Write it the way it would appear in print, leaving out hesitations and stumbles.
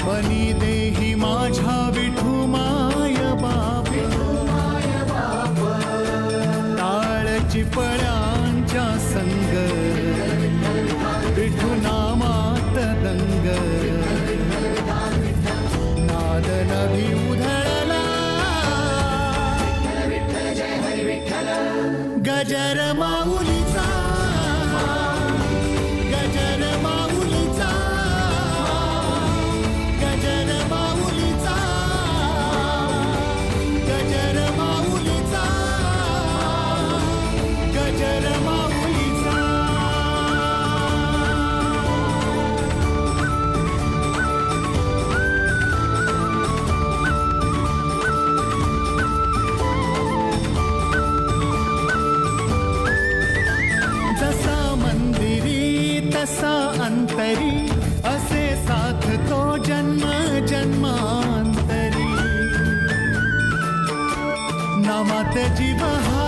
बनी देही माझ्या विठू माय बाप, टाळची पळ्यांच्या संग, विठू नामात दंग, नाद नभी उधळला, गजर माऊलीचा, गजर माऊलीचा, गजर माऊलीचा, गजर माऊलीचा, गजर माऊलीचा. जसा मंदिरी तसा अंतरी, असे साथ तो जन्म जन्मांतरी, नामात जीव हा